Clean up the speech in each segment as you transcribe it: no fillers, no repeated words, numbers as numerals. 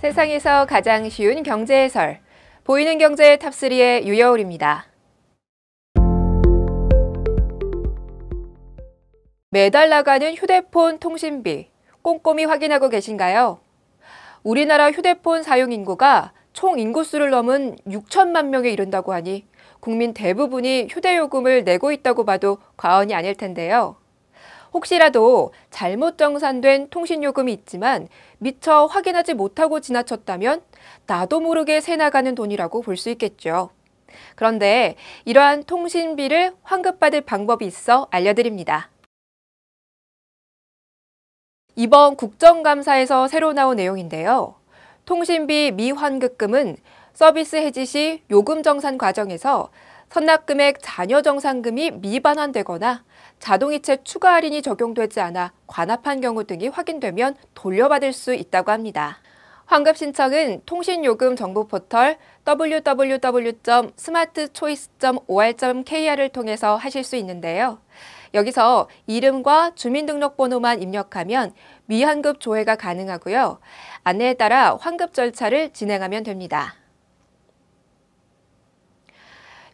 세상에서 가장 쉬운 경제 해설, 보이는 경제 탑3의 유여울입니다. 매달 나가는 휴대폰 통신비, 꼼꼼히 확인하고 계신가요? 우리나라 휴대폰 사용 인구가 총 인구수를 넘은 6천만 명에 이른다고 하니 국민 대부분이 휴대요금을 내고 있다고 봐도 과언이 아닐 텐데요. 혹시라도 잘못 정산된 통신요금이 있지만 미처 확인하지 못하고 지나쳤다면 나도 모르게 새나가는 돈이라고 볼 수 있겠죠. 그런데 이러한 통신비를 환급받을 방법이 있어 알려드립니다. 이번 국정감사에서 새로 나온 내용인데요. 통신비 미환급금은 서비스 해지 시 요금 정산 과정에서 선납금액 잔여 정산금이 미반환되거나 자동이체 추가 할인이 적용되지 않아 관합한 경우 등이 확인되면 돌려받을 수 있다고 합니다. 환급 신청은 통신요금 정보 포털 www.smartchoice.or.kr을 통해서 하실 수 있는데요. 여기서 이름과 주민등록번호만 입력하면 미환급 조회가 가능하고요. 안내에 따라 환급 절차를 진행하면 됩니다.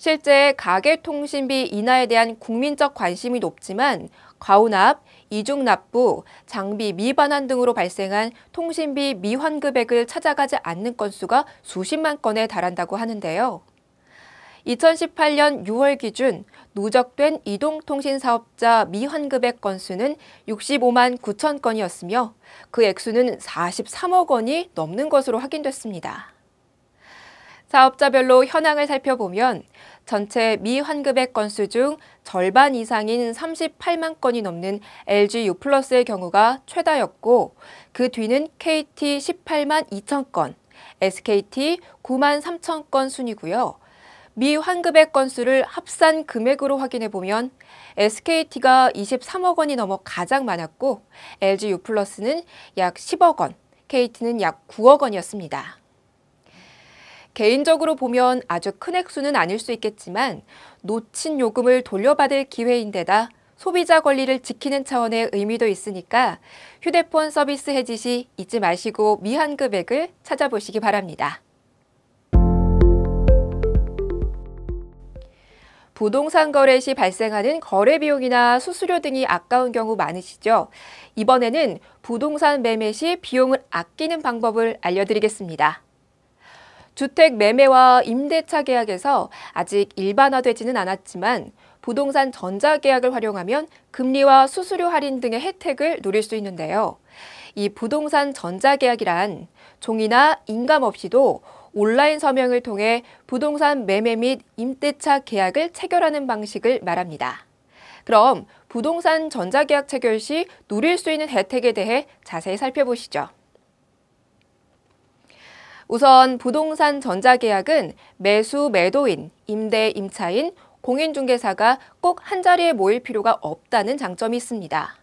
실제 가계통신비 인하에 대한 국민적 관심이 높지만 과오납, 이중납부, 장비 미반환 등으로 발생한 통신비 미환급액을 찾아가지 않는 건수가 수십만 건에 달한다고 하는데요. 2018년 6월 기준 누적된 이동통신사업자 미환급액 건수는 65만 9천 건이었으며 그 액수는 43억 원이 넘는 것으로 확인됐습니다. 사업자별로 현황을 살펴보면 전체 미환급액 건수 중 절반 이상인 38만 건이 넘는 LG유플러스의 경우가 최다였고 그 뒤는 KT 18만 2천 건, SKT 9만 3천 건 순이고요. 미환급액 건수를 합산 금액으로 확인해보면 SKT가 23억 원이 넘어 가장 많았고 LG유플러스는 약 10억 원, KT는 약 9억 원이었습니다. 개인적으로 보면 아주 큰 액수는 아닐 수 있겠지만 놓친 요금을 돌려받을 기회인데다 소비자 권리를 지키는 차원의 의미도 있으니까 휴대폰 서비스 해지 시 잊지 마시고 미환급액을 찾아보시기 바랍니다. 부동산 거래 시 발생하는 거래 비용이나 수수료 등이 아까운 경우 많으시죠? 이번에는 부동산 매매 시 비용을 아끼는 방법을 알려드리겠습니다. 주택 매매와 임대차 계약에서 아직 일반화되지는 않았지만 부동산 전자계약을 활용하면 금리와 수수료 할인 등의 혜택을 누릴 수 있는데요. 이 부동산 전자계약이란 종이나 인감 없이도 온라인 서명을 통해 부동산 매매 및 임대차 계약을 체결하는 방식을 말합니다. 그럼 부동산 전자계약 체결 시 누릴 수 있는 혜택에 대해 자세히 살펴보시죠. 우선 부동산 전자계약은 매수 매도인, 임대 임차인, 공인중개사가 꼭 한자리에 모일 필요가 없다는 장점이 있습니다.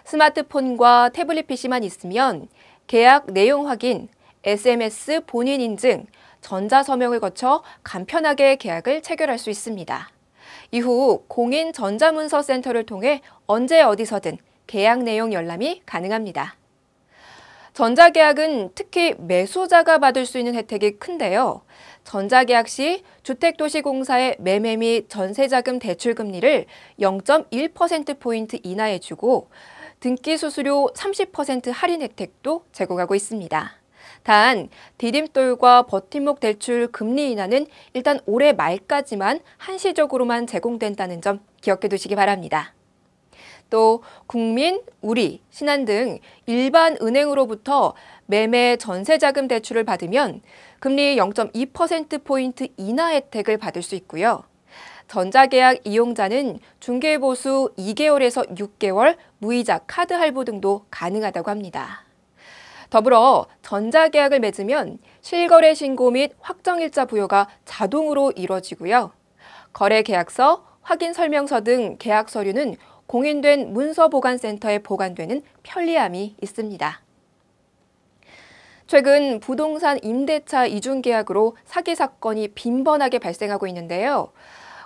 스마트폰과 태블릿 PC만 있으면 계약 내용 확인, SMS 본인 인증, 전자서명을 거쳐 간편하게 계약을 체결할 수 있습니다. 이후 공인전자문서센터를 통해 언제 어디서든 계약 내용 열람이 가능합니다. 전자계약은 특히 매수자가 받을 수 있는 혜택이 큰데요. 전자계약 시 주택도시공사의 매매 및 전세자금 대출금리를 0.1%포인트 인하해주고 등기수수료 30% 할인 혜택도 제공하고 있습니다. 단, 디딤돌과 버팀목 대출 금리 인하는 일단 올해 말까지만 한시적으로만 제공된다는 점 기억해 두시기 바랍니다. 또 국민, 우리, 신한 등 일반 은행으로부터 매매 전세자금 대출을 받으면 금리 0.2%포인트 인하 혜택을 받을 수 있고요. 전자계약 이용자는 중개보수 2개월에서 6개월 무이자 카드 할부 등도 가능하다고 합니다. 더불어 전자계약을 맺으면 실거래 신고 및 확정일자 부여가 자동으로 이루어지고요. 거래계약서, 확인설명서 등 계약 서류는 공인된 문서보관센터에 보관되는 편리함이 있습니다. 최근 부동산 임대차 이중계약으로 사기 사건이 빈번하게 발생하고 있는데요.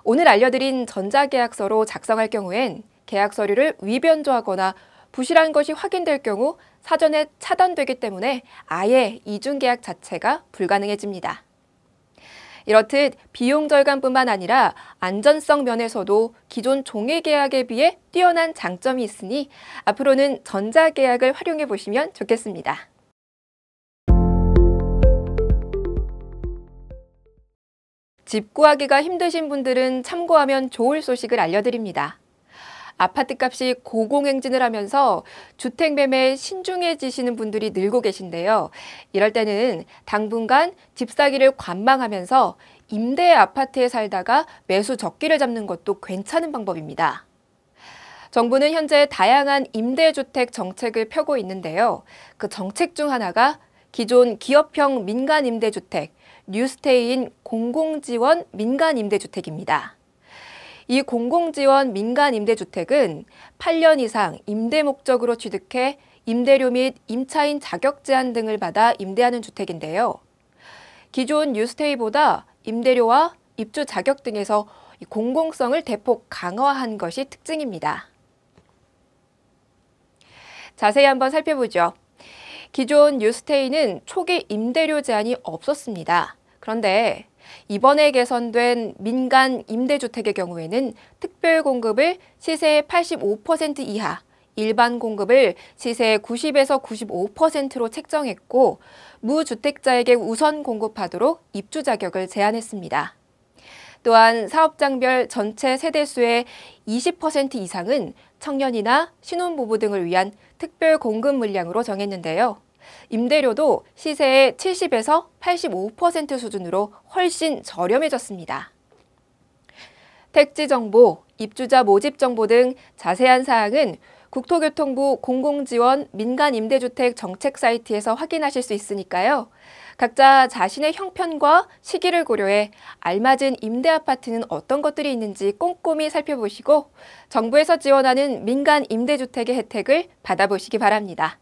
오늘 알려드린 전자계약서로 작성할 경우엔 계약 서류를 위변조하거나 부실한 것이 확인될 경우 사전에 차단되기 때문에 아예 이중계약 자체가 불가능해집니다. 이렇듯 비용 절감뿐만 아니라 안전성 면에서도 기존 종이계약에 비해 뛰어난 장점이 있으니 앞으로는 전자계약을 활용해 보시면 좋겠습니다. 집 구하기가 힘드신 분들은 참고하면 좋을 소식을 알려드립니다. 아파트값이 고공행진을 하면서 주택 매매에 신중해지시는 분들이 늘고 계신데요. 이럴 때는 당분간 집 사기를 관망하면서 임대 아파트에 살다가 매수 적기를 잡는 것도 괜찮은 방법입니다. 정부는 현재 다양한 임대주택 정책을 펴고 있는데요. 그 정책 중 하나가 기존 기업형 민간임대주택, 뉴스테이인 공공지원 민간임대주택입니다. 이 공공지원 민간임대주택은 8년 이상 임대 목적으로 취득해 임대료 및 임차인 자격 제한 등을 받아 임대하는 주택인데요. 기존 뉴스테이보다 임대료와 입주 자격 등에서 공공성을 대폭 강화한 것이 특징입니다. 자세히 한번 살펴보죠. 기존 뉴스테이는 초기 임대료 제한이 없었습니다. 그런데 이번에 개선된 민간 임대주택의 경우에는 특별 공급을 시세의 85% 이하, 일반 공급을 시세의 90에서 95%로 책정했고 무주택자에게 우선 공급하도록 입주 자격을 제한했습니다. 또한 사업장별 전체 세대수의 20% 이상은 청년이나 신혼부부 등을 위한 특별 공급 물량으로 정했는데요. 임대료도 시세의 70에서 85% 수준으로 훨씬 저렴해졌습니다. 택지 정보, 입주자 모집 정보 등 자세한 사항은 국토교통부 공공지원 민간임대주택 정책 사이트에서 확인하실 수 있으니까요. 각자 자신의 형편과 시기를 고려해 알맞은 임대아파트는 어떤 것들이 있는지 꼼꼼히 살펴보시고 정부에서 지원하는 민간임대주택의 혜택을 받아보시기 바랍니다.